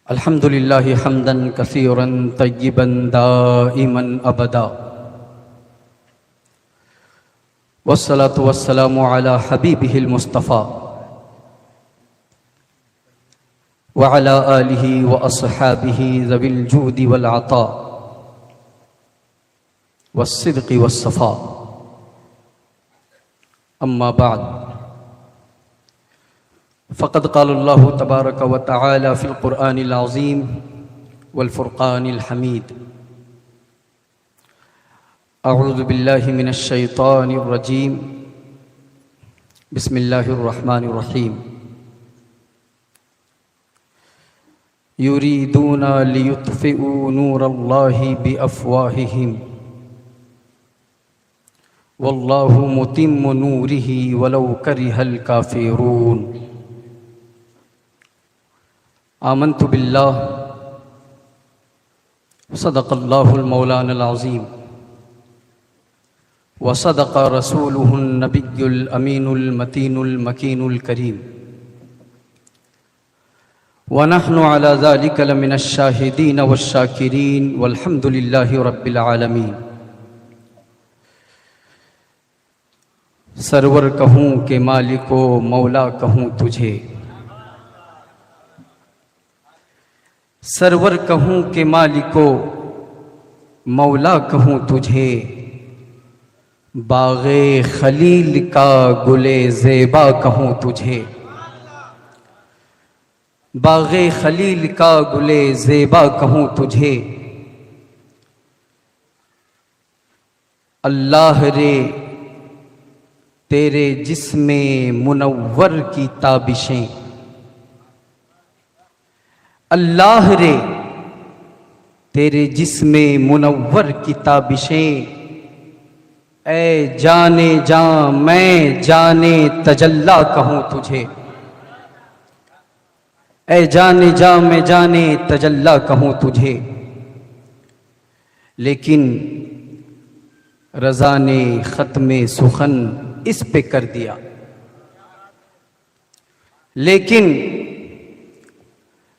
الحمد لله حمدا كثيرا طيبا دائما ابدا، والصلاة والسلام على حبيبه المصطفى وعلى آله وأصحابه ذوي الجود والعطاء والصدق والصفاء. أما بعد، فقد قال الله تبارك وتعالى في القرآن العظيم والفرقان الحميد: أعوذ بالله من الشيطان الرجيم، بسم الله الرحمن الرحيم. يريدون ليطفئوا نور الله بأفواههم والله متم نوره ولو كره الكافرون. آمنت بالله، صدق الله المولانا العظيم، وصدق رسوله النبي الأمين المتين المكين الكريم، ونحن على ذلك لمن الشاهدين والشاكرين، والحمد لله رب العالمين. سرور کہوں کہ مالک و مولا کہوں تجھے، سرور کہوں کہ مالک و مولا کہوں تجھے، باغ خلیل کا گل زیبا کہوں تجھے، باغ خلیل کا گل زیبا کہوں تجھے. اللہ رے تیرے جسم منور کی تابشیں، اللہ رے تیرے جسم منور کی تابشیں، اے جانے جاں میں جانے تجلا کہوں تجھے، اے جانے جاں میں جانے تجلا کہوں تجھے. لیکن رضا نے ختم سخن اس پہ کر دیا، لیکن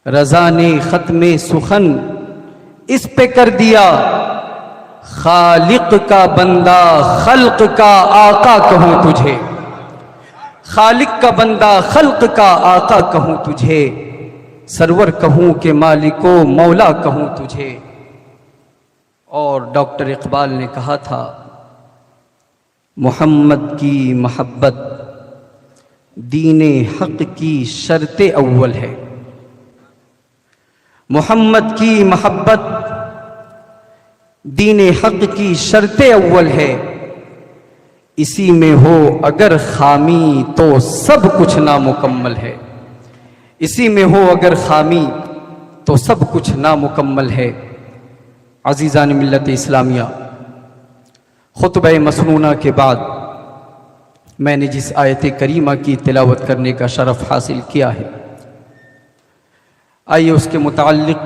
رضا نے ختم سخن اس پہ کر دیا. خالق کا بندہ خلق کا آقا کہوں تجھے، خالق کا بندہ خلق کا آقا کہوں تجھے، سرور کہوں کہ مالک و مولا کہوں تجھے. اور ڈاکٹر اقبال نے کہا تھا، محمد کی محبت دین حق کی شرط اول ہے، محمد کی محبت دین حق کی شرط اول ہے، اسی میں ہو اگر خامی تو سب کچھ نامکمل ہے، اسی میں ہو اگر خامی تو سب کچھ نامکمل ہے. عزیزان ملت اسلامیہ، خطبہ مسنونہ کے بعد میں نے جس آیت کریمہ کی تلاوت کرنے کا شرف حاصل کیا ہے، آئیے اس کے متعلق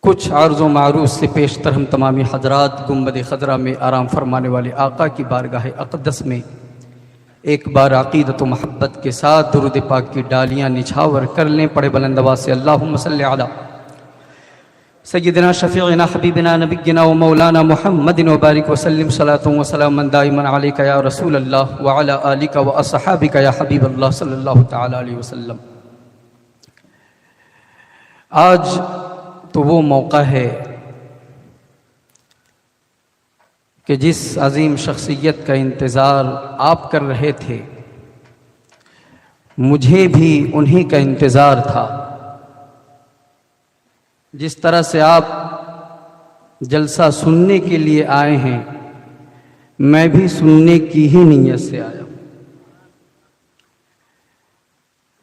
کچھ عرض و معروض سے پیشتر ہم تمامی حضرات گنبد خضرا میں آرام فرمانے والے آقا کی بارگاہ اقدس میں ایک بار عقیدت و محبت کے ساتھ درود پاک کی ڈالیاں نچھاور کر لیں. پڑھے بلند آواز سے اللہم صلی علی سیدنا شفیعنا حبیبنا نبینا و مولانا محمد وبارک وسلم صلاۃ و سلاما دائما علیک یا رسول اللہ وعلی آلک و اصحابک یا حبیب اللہ صلی اللہ تعالی علیہ وسلم. آج تو وہ موقع ہے کہ جس عظیم شخصیت کا انتظار آپ کر رہے تھے، مجھے بھی انہی کا انتظار تھا. جس طرح سے آپ جلسہ سننے کے لیے آئے ہیں، میں بھی سننے کی ہی نیت سے آیا ہوں.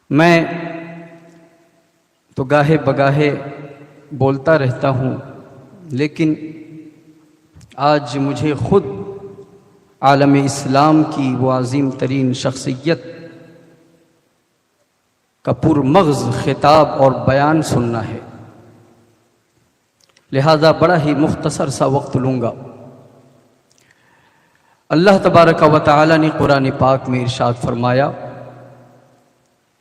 میں تو گاہے بگاہے بولتا رہتا ہوں، لیکن آج مجھے خود عالم اسلام کی وہ عظیم ترین شخصیت کا پرمغز خطاب اور بیان سننا ہے، لہذا بڑا ہی مختصر سا وقت لوں گا. اللہ تبارک و تعالی نے قرآن پاک میں ارشاد فرمایا،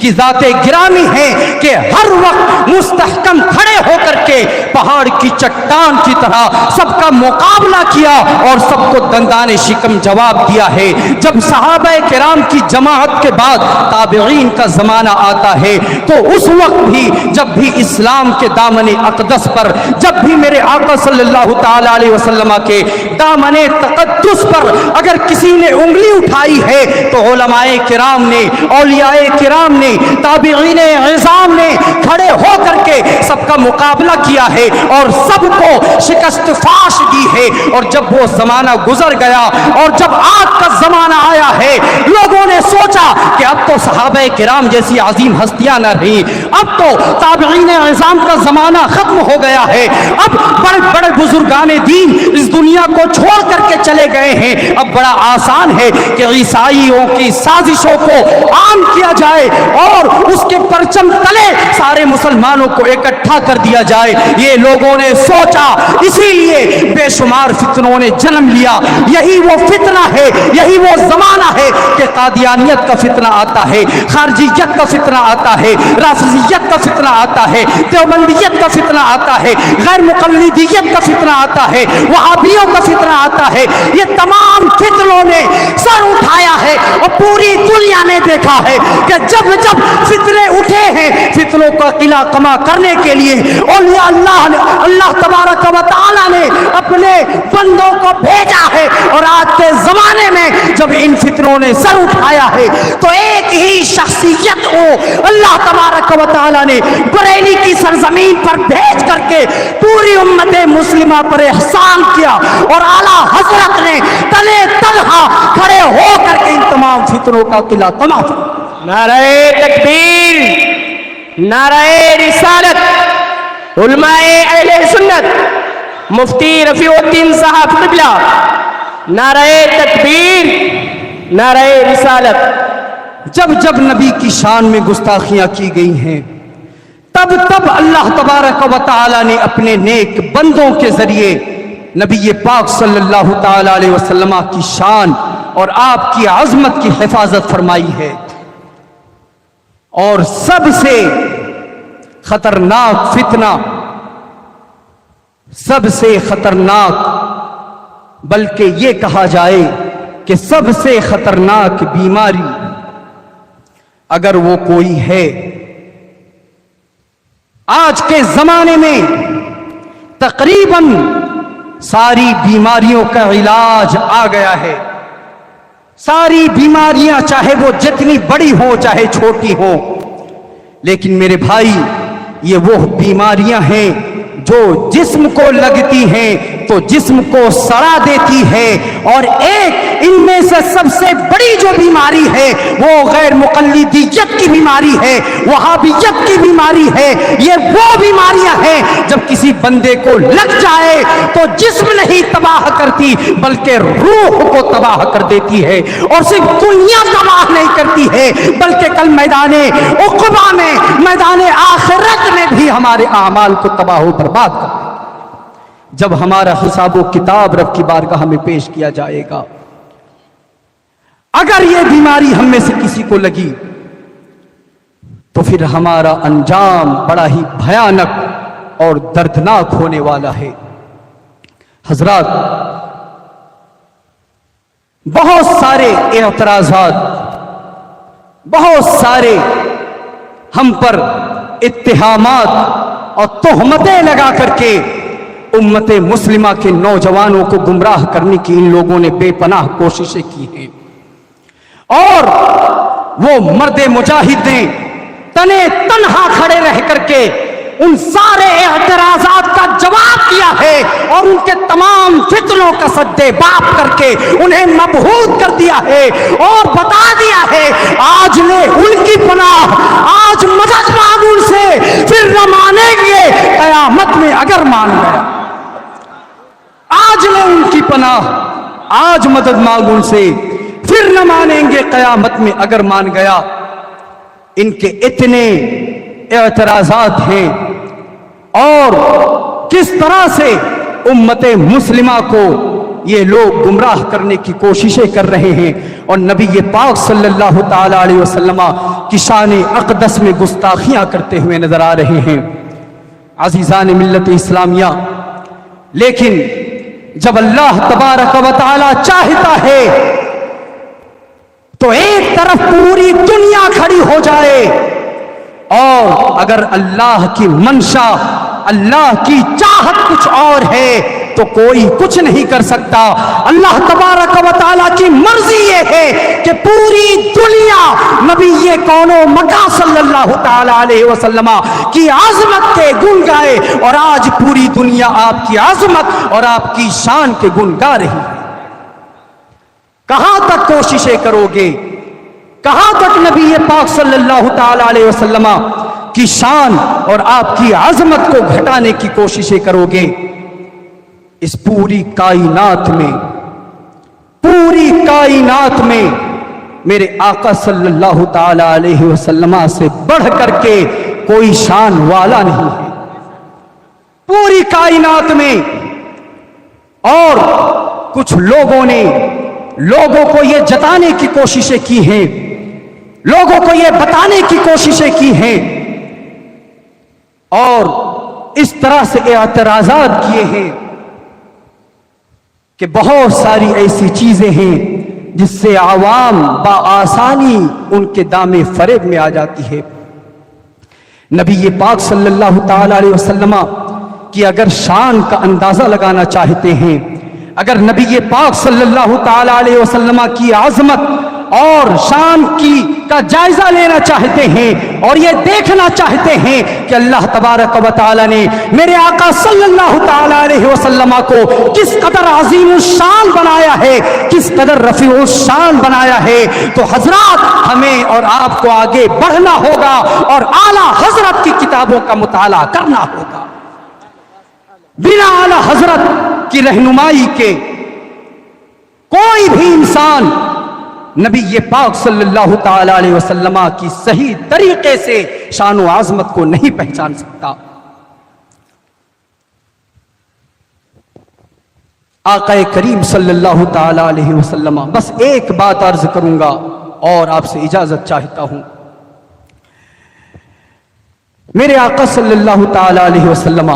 کی ذات گرامی ہے کہ ہر وقت مستحکم کھڑے ہو کر کے پہاڑ کی چٹان کی طرح سب کا مقابلہ کیا اور سب کو دندان شکم جواب دیا ہے۔ جب صحابہ کرام کی جماعت کے بعد تابعین کا زمانہ آتا ہے تو اس وقت بھی جب بھی اسلام کے دامن اقدس پر، جب بھی میرے آقا صلی اللہ تعالی علیہ وسلم کے دامن تقدس پر اگر کسی نے انگلی اٹھائی ہے تو علماء کرام نے، اولیاء کرام نے، تابعین عظام نے کھڑے ہو کر کے سب کا مقابلہ کیا ہے اور سب کو شکست فاش دی ہے۔ اور جب وہ زمانہ گزر گیا اور جب آج کا زمانہ آیا ہے، لوگوں نے سوچا کہ اب تو صحابہ کرام جیسی عظیم ہستیاں نہ رہی، اب تو تابعین عظام کا زمانہ ختم ہو گیا ہے، اب بڑے بڑے بزرگان دین اس دنیا کو چھوڑ کر کے چلے گئے ہیں، اب بڑا آسان ہے کہ عیسائیوں کی سازشوں کو عام کیا جائے اور اس کے پرچم تلے سارے مسلمانوں کو اکٹھا کر دیا جائے۔ یہ لوگوں نے سوچا، اسی لیے بے شمار فتنوں نے جنم لیا۔ یہی وہ فتنہ ہے، یہی وہ زمانہ ہے کہ قادیانیت کا فتنہ آتا ہے، خارجیت کا فتنہ آتا ہے، رافضیت کا فتنہ آتا ہے، دیوبندیت کا فتنہ آتا ہے، غیر مقلدیت کا فتنہ آتا ہے، وہابیوں کا فتنہ آتا ہے۔ یہ تمام فتنوں نے سر اٹھایا ہے اور پوری دنیا نے دیکھا ہے کہ جب جب فتنے اٹھے ہیں، فتنوں کا قلع کما کرنے کے لیے اولیاء اللہ تبارک و تعالی نے اپنے بندوں کو بھیجا ہے۔ اور آج کے زمانے میں جب ان فتنوں نے سر اٹھایا ہے تو ایک ہی شخصیت کو اللہ تبارک و تعالی نے بریلی کی سرزمین پر بھیج کر کے پوری امت مسلمہ پر احسان کیا اور اعلیٰ حضرت نے تنے تنہا کھڑے ہو کر کے ان تمام فتنوں کا قلع کما کیا۔ نعرہ تکبیر، نعرہ رسالت، علماء اہل سنت، مفتی رفیع الدین صاحب قبلہ، نعرہ تکبیر، نعرہ رسالت۔ جب جب نبی کی شان میں گستاخیاں کی گئی ہیں تب تب اللہ تبارک و تعالی نے اپنے نیک بندوں کے ذریعے نبی پاک صلی اللہ تعالی علیہ وسلم کی شان اور آپ کی عظمت کی حفاظت فرمائی ہے۔ اور سب سے خطرناک فتنہ، سب سے خطرناک، بلکہ یہ کہا جائے کہ سب سے خطرناک بیماری اگر وہ کوئی ہے، آج کے زمانے میں تقریباً ساری بیماریوں کا علاج آ گیا ہے۔ ساری بیماریاں چاہے وہ جتنی بڑی ہوں چاہے چھوٹی ہوں، لیکن میرے بھائی یہ وہ بیماریاں ہیں جو جسم کو لگتی ہیں تو جسم کو سڑا دیتی ہے۔ اور ایک ان میں سے سب سے بڑی جو بیماری ہے وہ غیر مقلدیت کی بیماری ہے، وہابیت کی بیماری ہے۔ یہ وہ بیماریاں ہیں جب کسی بندے کو لگ جائے تو جسم نہیں تباہ کرتی بلکہ روح کو تباہ کر دیتی ہے، اور صرف دنیا تباہ نہیں کرتی ہے بلکہ کل میدان عقبہ میں، میدان آخرت میں بھی ہمارے اعمال کو تباہ و برباد کر دے۔ جب ہمارا حساب و کتاب رب کی بارگاہ میں پیش کیا جائے گا، اگر یہ بیماری ہم میں سے کسی کو لگی تو پھر ہمارا انجام بڑا ہی بھیانک اور دردناک ہونے والا ہے۔ حضرات، بہت سارے اعتراضات، بہت سارے ہم پر اتہامات اور تہمتیں لگا کر کے امت مسلمہ کے نوجوانوں کو گمراہ کرنے کی ان لوگوں نے بے پناہ کوششیں کی ہیں، اور وہ مرد مجاہد نے تنے تنہا کھڑے رہ کر کے ان سارے اعتراضات کا جواب دیا ہے اور ان کے تمام فتنوں کا سدے باب کر کے انہیں مبہوت کر دیا ہے اور بتا دیا ہے آج لے ان کی پناہ، آج مدد مانگ ان سے، پھر نہ مانیں گے قیامت میں اگر مان گیا۔ آج لے ان کی پناہ، آج مدد مانگ ان سے، پھر نہ مانیں گے قیامت میں اگر مان گیا۔ ان کے اتنے اعتراضات ہیں، اور کس طرح سے امت مسلمہ کو یہ لوگ گمراہ کرنے کی کوششیں کر رہے ہیں اور نبی پاک صلی اللہ تعالی علیہ وسلم کی شان اقدس میں گستاخیاں کرتے ہوئے نظر آ رہے ہیں۔ عزیزان ملت اسلامیہ، لیکن جب اللہ تبارک و تعالی چاہتا ہے تو ایک طرف پوری دنیا کھڑی ہو جائے، اور اگر اللہ کی منشا، اللہ کی چاہت کچھ اور ہے تو کوئی کچھ نہیں کر سکتا۔ اللہ تبارک و تعالیٰ کی مرضی یہ ہے کہ پوری دنیا نبی کون و مکان صلی اللہ تعالی علیہ وسلم کی عظمت کے گن گائے، اور آج پوری دنیا آپ کی عظمت اور آپ کی شان کے گن گا رہی ہے۔ کہاں تک کوششیں کرو گے؟ کہاں تک نبی پاک صلی اللہ تعالی علیہ وسلم کی شان اور آپ کی عظمت کو گھٹانے کی کوششیں کرو گے؟ اس پوری کائنات میں میرے آقا صلی اللہ تعالی علیہ وسلم سے بڑھ کر کے کوئی شان والا نہیں ہے پوری کائنات میں۔ اور کچھ لوگوں نے لوگوں کو یہ جتانے کی کوششیں کی ہیں، لوگوں کو یہ بتانے کی کوششیں کی ہیں، اور اس طرح سے اعتراضات کیے ہیں کہ بہت ساری ایسی چیزیں ہیں جس سے عوام بآسانی ان کے دام فریب میں آ جاتی ہے۔ نبی پاک صلی اللہ تعالی علیہ وسلم کی اگر شان کا اندازہ لگانا چاہتے ہیں، اگر نبی پاک صلی اللہ تعالی علیہ وسلم کی عظمت اور شان کا جائزہ لینا چاہتے ہیں اور یہ دیکھنا چاہتے ہیں کہ اللہ تبارک و تعالی نے میرے آقا صلی اللہ تعالی علیہ وسلم کو کس قدر عظیم الشان بنایا ہے، کس قدر رفیع الشان بنایا ہے، تو حضرات ہمیں اور آپ کو آگے بڑھنا ہوگا اور اعلیٰ حضرت کی کتابوں کا مطالعہ کرنا ہوگا۔ بنا اعلیٰ حضرت کی رہنمائی کے کوئی بھی انسان نبی پاک صلی اللہ تعالی علیہ وسلم کی صحیح طریقے سے شان و عظمت کو نہیں پہچان سکتا۔ آقا کریم صلی اللہ تعالی علیہ وسلم، بس ایک بات عرض کروں گا اور آپ سے اجازت چاہتا ہوں۔ میرے آقا صلی اللہ تعالی علیہ وسلم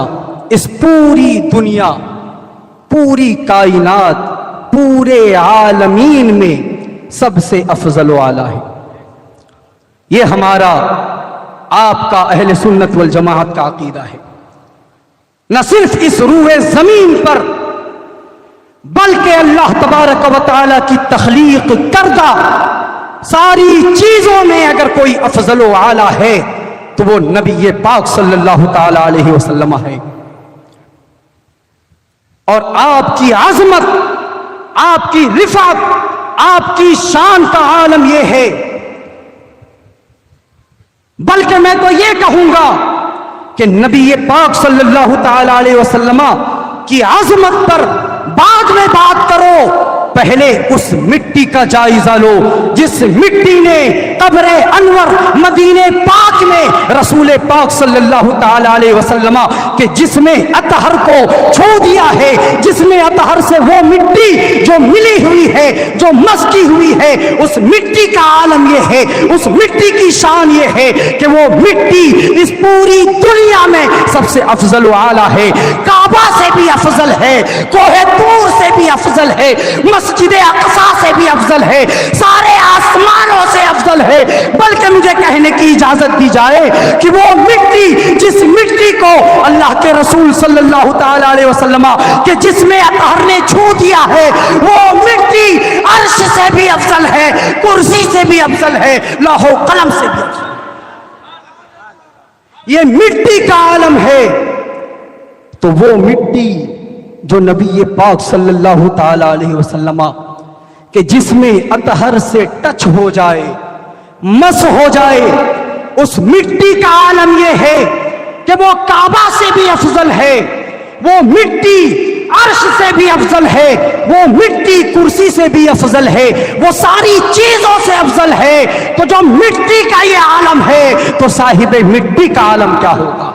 اس پوری دنیا، پوری کائنات، پورے عالمین میں سب سے افضل و اعلیٰ ہے۔ یہ ہمارا آپ کا اہل سنت والجماعت کا عقیدہ ہے۔ نہ صرف اس روئے زمین پر بلکہ اللہ تبارک و تعالی کی تخلیق کردہ ساری چیزوں میں اگر کوئی افضل و اعلیٰ ہے تو وہ نبی پاک صلی اللہ تعالی علیہ وسلم ہے۔ اور آپ کی عظمت، آپ کی رفعت، آپ کی شان کا عالم یہ ہے، بلکہ میں تو یہ کہوں گا کہ نبی پاک صلی اللہ تعالی علیہ وسلم کی عظمت پر بعد میں بات کرو، پہلے اس مٹی کا جائزہ لو جس مٹی نے قبر انور مدینے پاک میں رسول پاک صلی اللہ تعالی علیہ وسلم کے جسم اطہر کو چھو دیا ہے، جسم اطہر سے وہ مٹی جو ملی ہوئی ہے، جو مسکی ہوئی ہے، اس مٹی کا عالم یہ ہے، اس مٹی کی شان یہ ہے کہ وہ مٹی اس پوری دنیا میں سب سے افضل و اعلیٰ ہے، کعبہ سے بھی افضل ہے، کوہ طور سے بھی افضل ہے، مسجد اقصیٰ سے بھی افضل ہے، سارے آسمانوں سے افضل ہے۔ بلکہ مجھے کہنے کی اجازت دی جائے کہ وہ مٹی، جس مٹی کو اللہ کے رسول صلی اللہ تعالی علیہ وسلم کے جسم اطہر نے چھو دیا ہے، وہ مٹی عرش سے بھی افضل ہے، کرسی سے بھی افضل ہے، لوح و قلم سے بھی افضل ہے۔ یہ مٹی کا عالم ہے، تو وہ مٹی جو نبی پاک صلی اللہ تعالی علیہ وسلم کہ جسم اطہر سے ٹچ ہو جائے، مس ہو جائے، اس مٹی کا عالم یہ ہے کہ وہ کعبہ سے بھی افضل ہے، وہ مٹی عرش سے بھی افضل ہے، وہ مٹی کرسی سے بھی افضل ہے، وہ ساری چیزوں سے افضل ہے۔ تو جو مٹی کا یہ عالم ہے تو صاحب مٹی کا عالم کیا ہوگا؟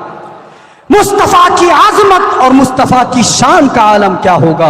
مصطفیٰ کی عظمت اور مصطفیٰ کی شان کا عالم کیا ہوگا؟